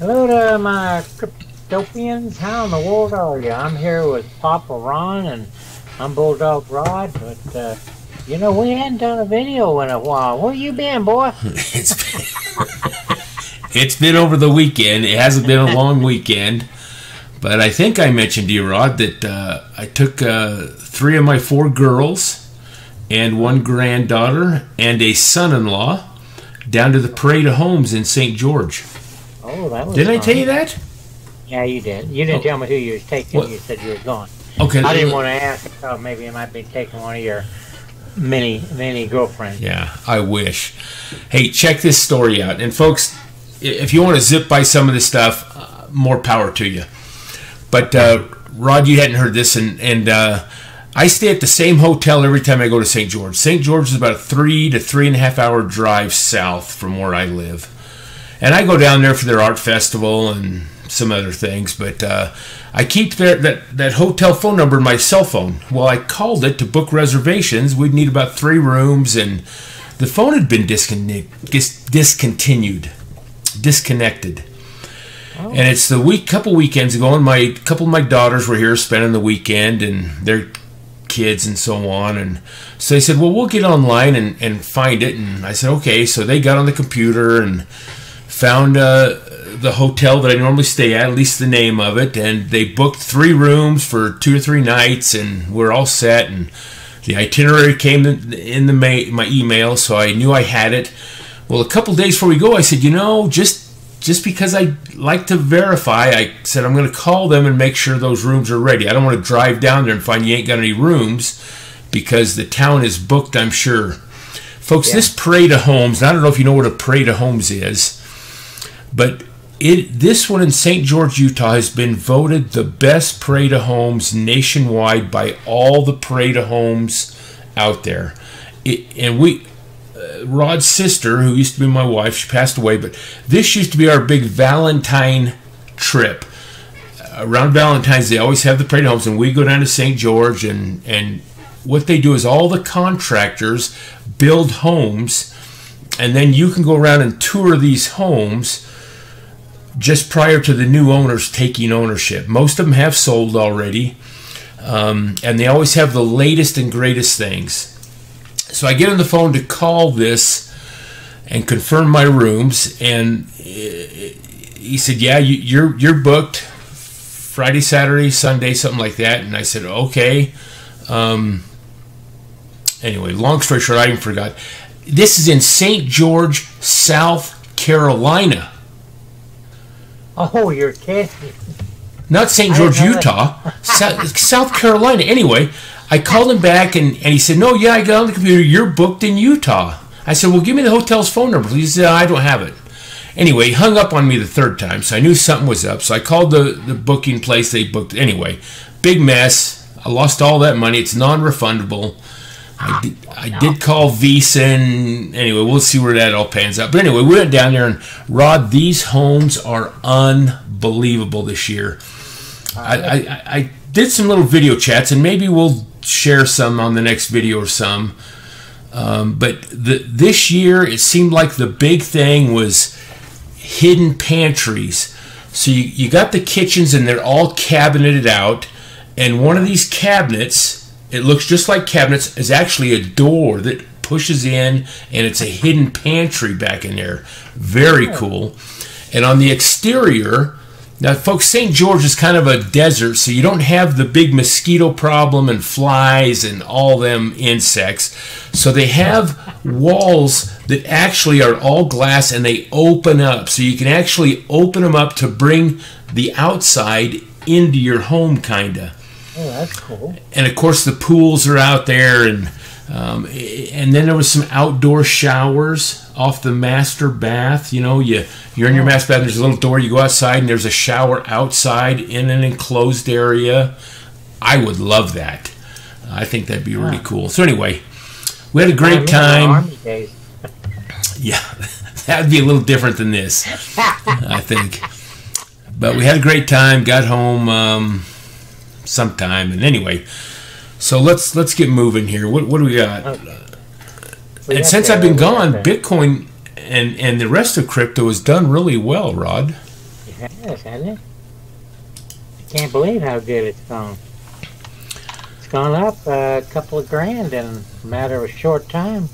Hello to my cryptopians. How in the world are you? I'm here with Papa Ron and I'm Bulldog Rod, but you know, we hadn't done a video in a while. Where you been, boy? It's been over the weekend. It hasn't been a long weekend, but I think I mentioned to you, Rod, that I took 3 of my 4 girls and 1 granddaughter and a son-in-law down to the Parade of Homes in St. George. Oh, that was Didn't fun. I tell you that? Yeah, you did. You didn't tell me who you was taking. What? You said you were going. Okay. I didn't want to ask. Oh, maybe you might be taking one of your many girlfriends. Yeah, I wish. Hey, check this story out. And folks, if you want to zip by some of this stuff, more power to you. But Rod, you hadn't heard this, and I stay at the same hotel every time I go to St. George. St. George is about a 3 to 3.5 hour drive south from where I live. And I go down there for their art festival and some other things, but I keep that hotel phone number in my cell phone. Well, I called it to book reservations. We'd need about 3 rooms, and the phone had been disconnected. Oh. And it's the couple weekends ago, and a couple of my daughters were here spending the weekend, and their kids and so on. And so they said, well, we'll get online and find it. And I said, okay. So they got on the computer and found the hotel that I normally stay at least the name of it, and they booked 3 rooms for 2 or 3 nights, and we're all set. And the itinerary came in my email, so I knew I had it. Well, a couple days before we go, I said, you know, just because I like to verify, I said I'm going to call them and make sure those rooms are ready. I don't want to drive down there and find you ain't got any rooms because the town is booked, I'm sure. Folks, yeah. This Parade of Homes, I don't know if you know what a Parade of Homes is, but this one in St. George, Utah has been voted the best Parade of Homes nationwide by all the Parade of Homes out there. Rod's sister, who used to be my wife, she passed away, but this used to be our big Valentine trip. Around Valentine's, they always have the Parade of Homes, and we go down to St. George, and what they do is all the contractors build homes, and then you can go around and tour these homes just prior to the new owners taking ownership. Most of them have sold already, and they always have the latest and greatest things. So I get on the phone to call this and confirm my rooms, and he said, yeah, you're booked Friday, Saturday, Sunday, something like that. And I said, okay. Anyway, long story short, I even forgot. This is in St. George, South Carolina. Oh, you're kidding. Not St. George, Utah. South Carolina. Anyway, I called him back, and he said, no, yeah, I got on the computer. You're booked in Utah. I said, well, give me the hotel's phone number, please. He said, I don't have it. Anyway, he hung up on me the 3rd time, so I knew something was up. So I called the booking place. They booked it. Anyway, big mess. I lost all that money. It's non-refundable. I did call Visa, and anyway, we'll see where that all pans out. But anyway, we went down there, and Rod, these homes are unbelievable this year. I did some little video chats, and maybe we'll share some on the next video or some. But this year, it seemed like the big thing was hidden pantries. So you got the kitchens, and they're all cabineted out, and one of these cabinets, it looks just like cabinets, is actually a door that pushes in, and it's a hidden pantry back in there. Very cool. And on the exterior, now folks, St. George is kind of a desert, so you don't have the big mosquito problem and flies and all them insects. So they have walls that actually are all glass, and they open up. So you can actually open them up to bring the outside into your home, kind of. Oh, that's cool. And of course the pools are out there, and then there was some outdoor showers off the master bath. You know, you're in your master bath, there's a little door, you go outside, and there's a shower outside in an enclosed area. I would love that. I think that'd be really cool. So anyway, we had a great time. Army days. Yeah, that'd be a little different than this, I think. But we had a great time, got home sometime, and anyway, so let's get moving here. What do we got? And since I've been gone, Bitcoin and the rest of crypto has done really well, Rod. has, hasn't it? I can't believe how good it's gone. It's gone up a couple of grand in a matter of a short time.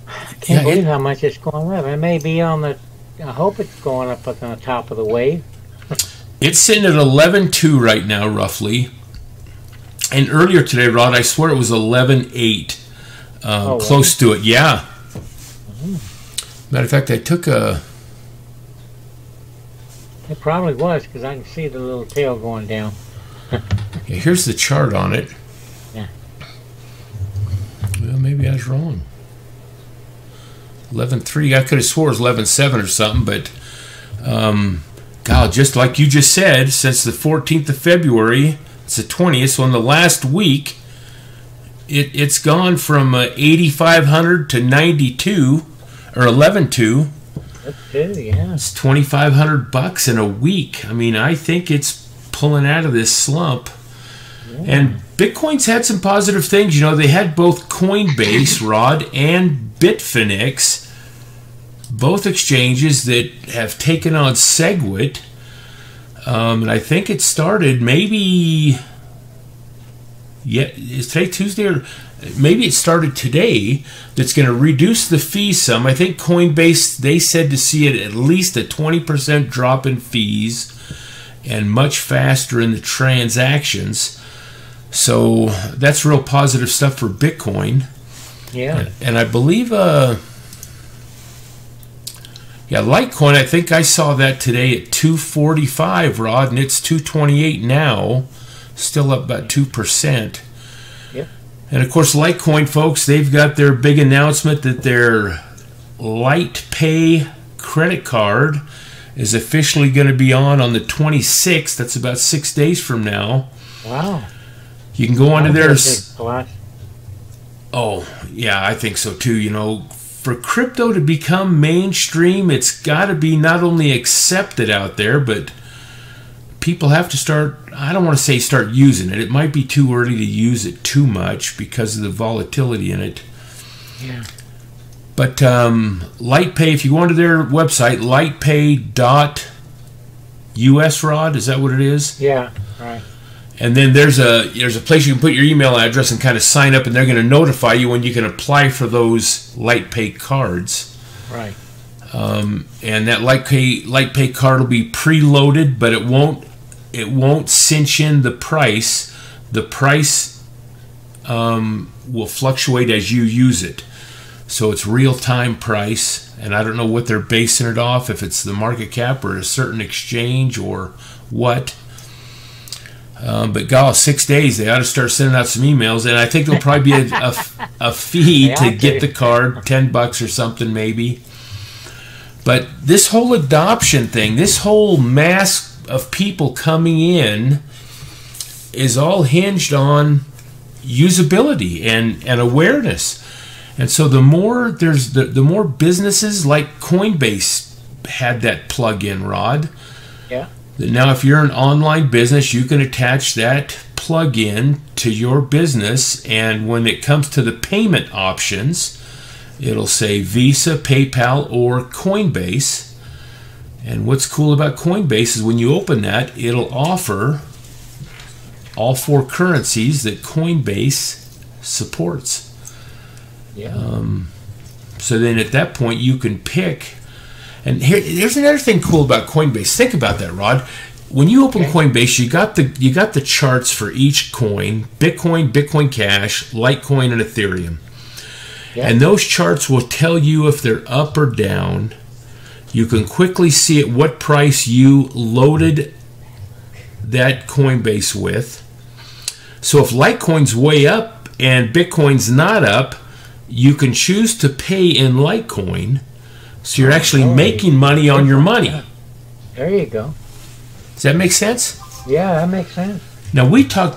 I can't believe how much it's going up. It may be on the... I hope it's going up on the top of the wave. It's sitting at 11.2 right now, roughly. And earlier today, Rod, I swear it was 11.8. Close to it, yeah. Matter of fact, I took a... It probably was, because I can see the little tail going down. Yeah, here's the chart on it. Yeah. Well, maybe I was wrong. 11.3. I could have swore it was 11.7 or something, but... God, just like you just said, since the 14th of February, it's the 20th, so in the last week, it's gone from 8,500 to 92, or 11.2. That's good, yeah. It's $2,500 in a week. I mean, I think it's pulling out of this slump. Yeah. And Bitcoin's had some positive things. You know, they had both Coinbase, Rod, and Bitfinex, both exchanges that have taken on SegWit. And I think it started maybe... Yeah, is today Tuesday? Or maybe it started today. That's going to reduce the fees some. I think Coinbase, they said to see it at least a 20% drop in fees and much faster in the transactions. So that's real positive stuff for Bitcoin. Yeah. And I believe... Yeah, Litecoin, I think I saw that today at 245, Rod, and it's 228 now, still up about 2%. Yep. And of course, Litecoin, folks, they've got their big announcement that their LitePay credit card is officially going to be on the 26th. That's about 6 days from now. Wow. You can go onto their... Oh, yeah, I think so too, you know. For crypto to become mainstream, it's got to be not only accepted out there, but people have to start, I don't want to say start using it. It might be too early to use it too much because of the volatility in it. Yeah. But LitePay, if you go onto their website, litepay.us, Rod, is that what it is? Yeah, right. And then there's a place you can put your email address and kind of sign up, and they're going to notify you when you can apply for those LitePay cards. Right. And that LitePay card will be preloaded, but it won't cinch in the price. The price will fluctuate as you use it. So it's real-time price, and I don't know what they're basing it off, if it's the market cap or a certain exchange or what. But God, 6 days, they ought to start sending out some emails, and I think there'll probably be a fee to get the card, $10 or something maybe. But this whole adoption thing, this whole mass of people coming in is all hinged on usability and awareness. And so the more there's the more businesses like Coinbase had that plug-in, Rod. Yeah. Now, if you're an online business, you can attach that plug-in to your business, and when it comes to the payment options, it'll say Visa, PayPal, or Coinbase. And what's cool about Coinbase is when you open that, it'll offer all 4 currencies that Coinbase supports. Yeah. So then at that point, you can pick. And here's another thing cool about Coinbase. Think about that, Rod. When you open Coinbase, you got the charts for each coin: Bitcoin, Bitcoin Cash, Litecoin, and Ethereum. Yeah. And those charts will tell you if they're up or down. You can quickly see at what price you loaded that Coinbase with. So if Litecoin's way up and Bitcoin's not up, you can choose to pay in Litecoin. So you're actually making money on your money. There you go. Does that make sense? Yeah, that makes sense. Now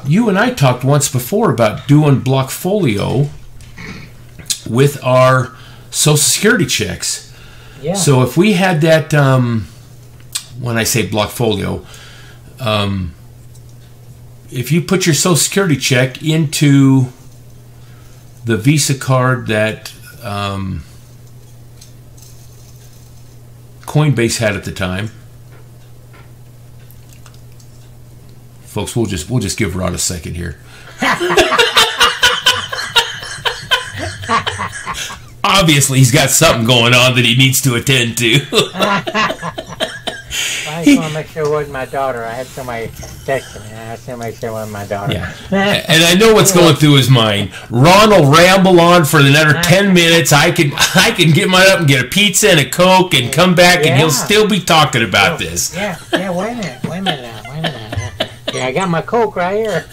you and I talked once before about doing Blockfolio with our Social Security checks. Yeah. So if we had that, when I say Blockfolio, if you put your Social Security check into the Visa card that Coinbase had at the time, folks, we'll just give Rod a second here. Obviously, he's got something going on that he needs to attend to. I just want to make sure it wasn't my daughter. I had somebody texting me. I had somebody say it wasn't my daughter. Yeah. And I know what's going through his mind. Ron will ramble on for another 10 minutes. I can get mine up and get a pizza and a Coke and come back, and he'll still be talking about this. Yeah, wait a minute now. Yeah, I got my Coke right here.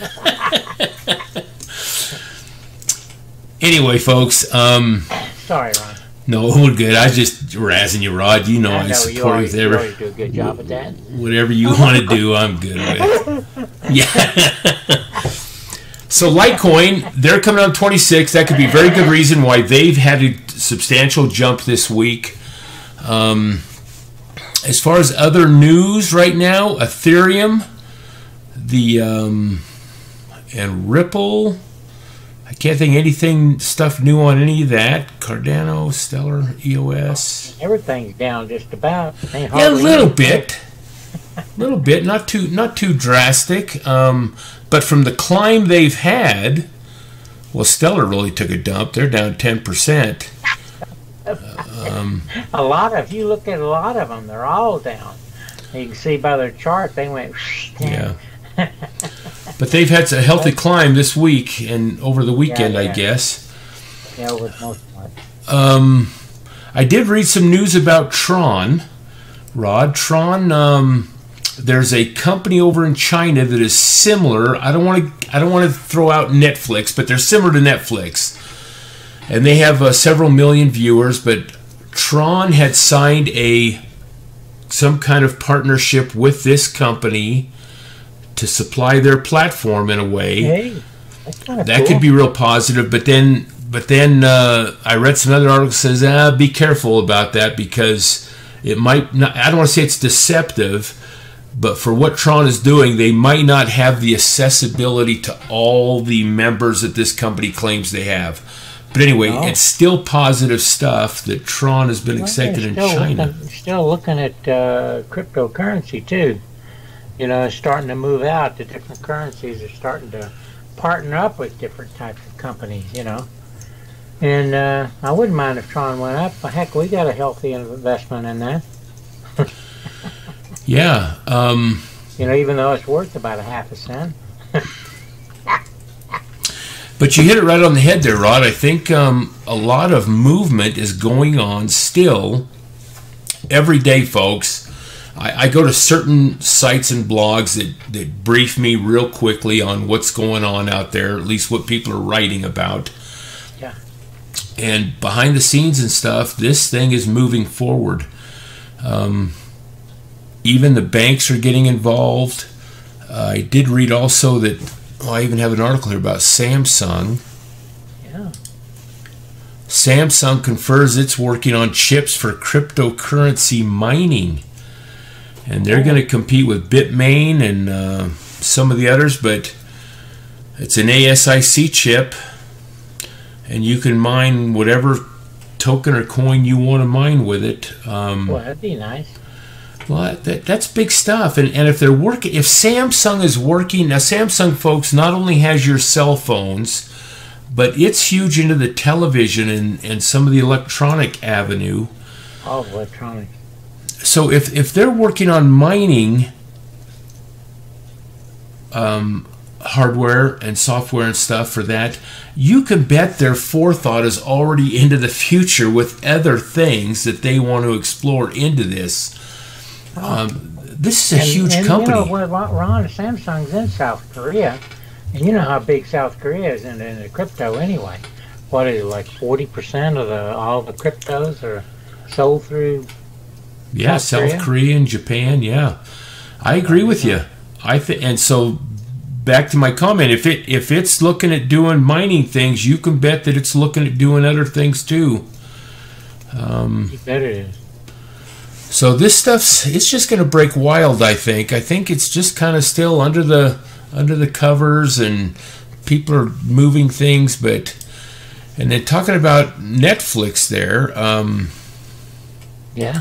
Anyway, folks. Sorry, Ron. No, we're good. I was just razzing you, Rod. You know I support you with you always do a good job at that. Whatever you want to do, I'm good with. Yeah. So Litecoin, they're coming on 26. That could be a very good reason why they've had a substantial jump this week. As far as other news right now, Ethereum, and Ripple. I can't think anything stuff new on any of that. Cardano, Stellar, EOS. Everything's down just about. Yeah, a little bit. Not too drastic. But from the climb they've had, well, Stellar really took a dump. They're down 10%. If you look at a lot of them, they're all down. You can see by their chart, they went down. Yeah. But they've had a healthy climb this week and over the weekend, I guess. Yeah, with most of it. I did read some news about Tron, Rod. Tron, there's a company over in China that is similar. I don't want to throw out Netflix, but they're similar to Netflix, and they have several million viewers. But Tron had signed some kind of partnership with this company to supply their platform in a way. Hey, that's kind of that cool. Could be real positive. But then I read some other articles that says, be careful about that because it might not. I don't want to say it's deceptive, but for what Tron is doing, they might not have the accessibility to all the members that this company claims they have. But anyway, it's still positive stuff that Tron has been accepted in China. Still looking at cryptocurrency too. You know, it's starting to move out. The different currencies are starting to partner up with different types of companies, you know. And I wouldn't mind if Tron went up. Heck, we got a healthy investment in that. Yeah. You know, even though it's worth about 0.5 cent. But you hit it right on the head there, Rod. I think a lot of movement is going on still every day, folks. I go to certain sites and blogs that brief me real quickly on what's going on out there, at least what people are writing about. Yeah. And behind the scenes and stuff, this thing is moving forward. Even the banks are getting involved. I did read also that, I even have an article here about Samsung. Yeah. Samsung confirms it's working on chips for cryptocurrency mining. And they're going to compete with Bitmain and some of the others, but it's an ASIC chip, and you can mine whatever token or coin you want to mine with it. Well, that'd be nice. Well, that's big stuff. And if they're working, if Samsung is working, now Samsung, folks, not only has your cell phones, but it's huge into the television and some of the electronic avenue. All electronic. So if they're working on mining hardware and software and stuff for that, you can bet their forethought is already into the future with other things that they want to explore into this. This is a huge company. You know, Ron, Samsung's in South Korea, and you know how big South Korea is in the crypto anyway. What is it, like 40% of all the cryptos are sold through? Yeah, South Korea and Japan. Yeah, I agree with you. And so back to my comment. If it's looking at doing mining things, you can bet that it's looking at doing other things too. You bet it is. So this it's just going to break wild. I think it's just kind of still under the covers, and people are moving things. And then talking about Netflix there. Yeah.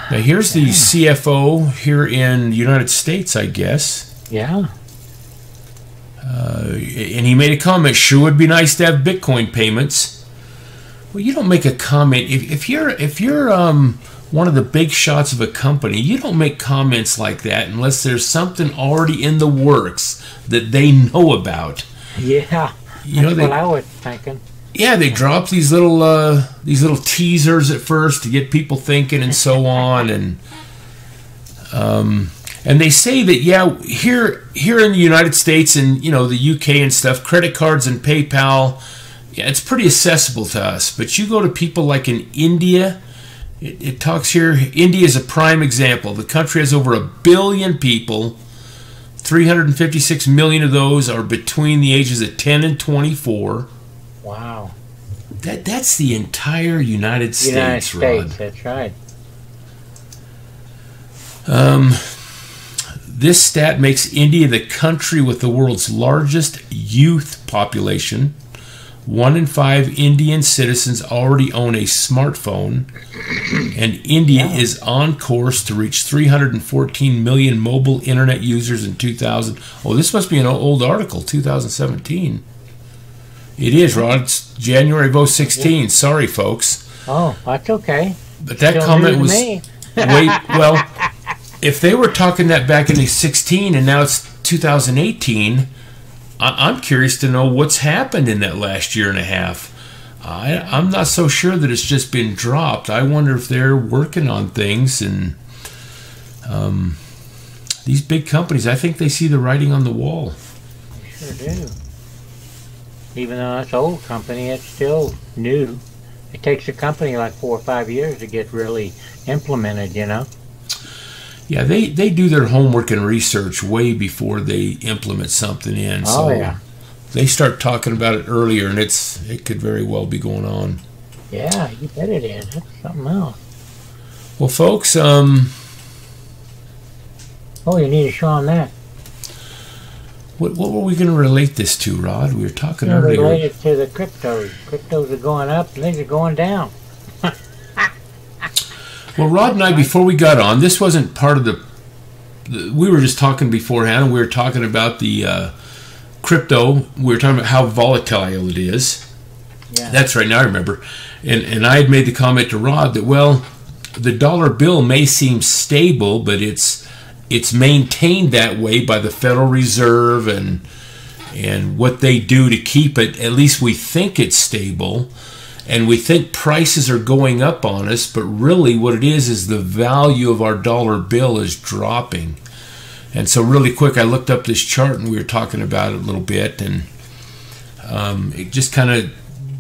Now here's the CFO here in the United States, I guess. Yeah. And he made a comment, sure would be nice to have Bitcoin payments. Well, you don't make a comment. If you're one of the big shots of a company, you don't make comments like that unless there's something already in the works that they know about. Yeah. That's what I was thinking. Yeah, they drop these little teasers at first to get people thinking and so on, and they say that, yeah, here in the United States and, you know, the UK and stuff, credit cards and PayPal, yeah, it's pretty accessible to us. But you go to people like in India, it talks here, India is a prime example. The country has over 1 billion people. 356 million of those are between the ages of 10 and 24. Wow. That's the entire United States, Rod. That's right. This stat makes India the country with the world's largest youth population. 1 in 5 Indian citizens already own a smartphone, and India is on course to reach 314 million mobile internet users in 2000. Oh, this must be an old article, 2017. It is, Rod. It's January of 2016. Sorry, folks. Oh, that's okay. But that comment was way, well, if they were talking that back in 2016 and now it's 2018, I'm curious to know what's happened in that last year and a half. I'm not so sure that it's just been dropped. I wonder if they're working on things, and these big companies, I think they see the writing on the wall. They sure do. Even though it's an old company, it's still new. It takes a company like 4 or 5 years to get really implemented, you know? Yeah, they do their homework and research way before they implement something in. So yeah. They start talking about it earlier, and it could very well be going on. Yeah, you bet it is. That's something else. Well, folks, oh, you need to show them that. What were we going to relate this to, Rod? We were talking earlier. Relate it to the cryptos. Cryptos are going up, and these are going down. Well, Rod and I, before we got on, this wasn't part of the we were just talking beforehand, and we were talking about the crypto. We were talking about how volatile it is. Yeah. That's right, now I remember. And I had made the comment to Rod that, well, the dollar bill may seem stable, but it's maintained that way by the Federal Reserve and what they do to keep it. At least we think it's stable, and we think prices are going up on us, but really what it is the value of our dollar bill is dropping. And so really quick, I looked up this chart and we were talking about it a little bit, and it just kind of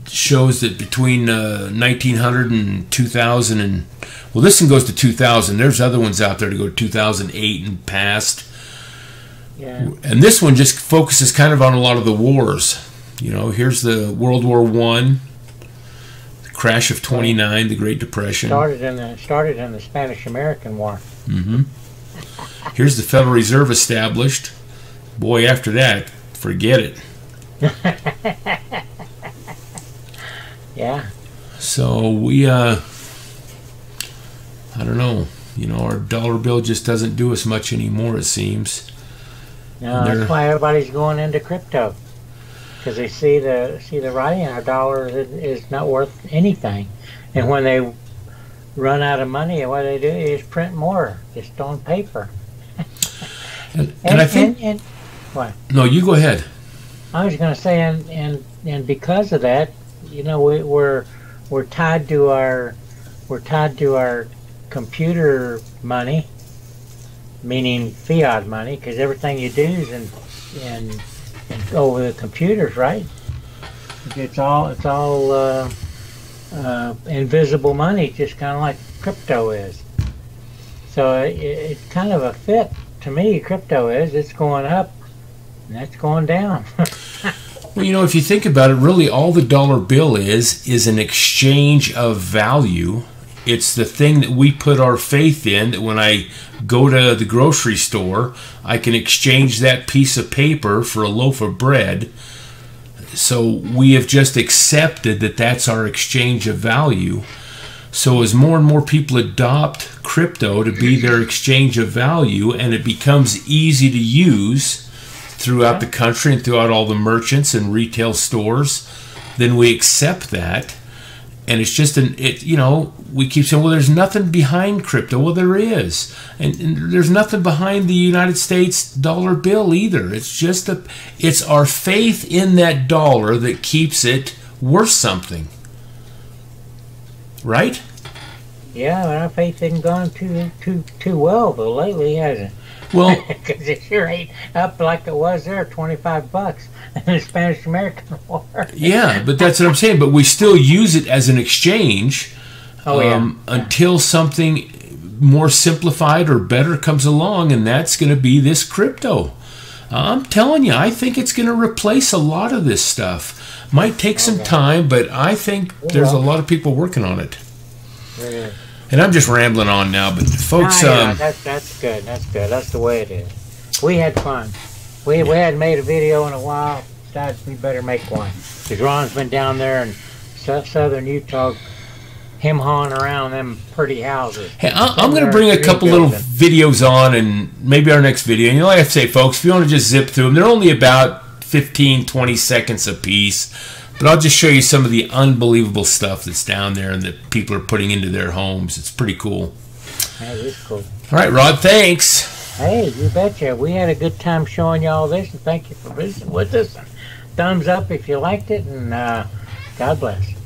shows that between 1900 and 2000, and well, this one goes to 2000. There's other ones out there to go to 2008 and past. Yeah. And this one just focuses kind of on a lot of the wars. You know, here's the World War I, the crash of '29, the Great Depression. Started in the Spanish-American War. Mm-hmm. Here's the Federal Reserve established. Boy, after that, forget it. Yeah. So we, I don't know. You know, our dollar bill just doesn't do us much anymore, it seems. No, that's why everybody's going into crypto, because they see the writing on a dollar is not worth anything, and when they run out of money, what they do is print more, just on paper. and I think. And what? No, you go ahead. I was going to say, and because of that, you know, we're tied to our computer money, meaning fiat money, because everything you do is in over the computers, right? It's all invisible money, just kind of like crypto is. So it's kind of a fit to me. Crypto is, it's going up and that's going down. Well, you know, if you think about it, really all the dollar bill is an exchange of value. It's the thing that we put our faith in, that when I go to the grocery store, I can exchange that piece of paper for a loaf of bread. So we have just accepted that that's our exchange of value. So as more and more people adopt crypto to be their exchange of value, and it becomes easy to use throughout the country and throughout all the merchants and retail stores, then we accept that. And it's just we keep saying, well, there's nothing behind crypto. Well, there is. And there's nothing behind the United States dollar bill either. It's just it's our faith in that dollar that keeps it worth something. Right? Yeah, but our faith hasn't gone too well though lately, has it? Well, because it sure ain't up like it was there, $25 in the Spanish-American War. Yeah, but that's what I'm saying. But we still use it as an exchange until something more simplified or better comes along, and that's going to be this crypto. I'm telling you, I think it's going to replace a lot of this stuff. Might take some time, but I think there's a lot of people working on it. Yeah. And I'm just rambling on now, but folks... that's good. That's good. That's the way it is. We had fun. We hadn't made a video in a while. Decided we better make one. Because Ron's been down there in southern Utah, him-hawing around them pretty houses. Hey, I'm going to bring a couple little videos on, and maybe our next video. And like I say, folks, if you want to just zip through them, they're only about 15, 20 seconds a piece. But I'll just show you some of the unbelievable stuff that's down there and that people are putting into their homes. It's pretty cool. That is cool. All right, Rod, thanks. Hey, you betcha. We had a good time showing you all this, and thank you for visiting with us. Thumbs up if you liked it, and God bless.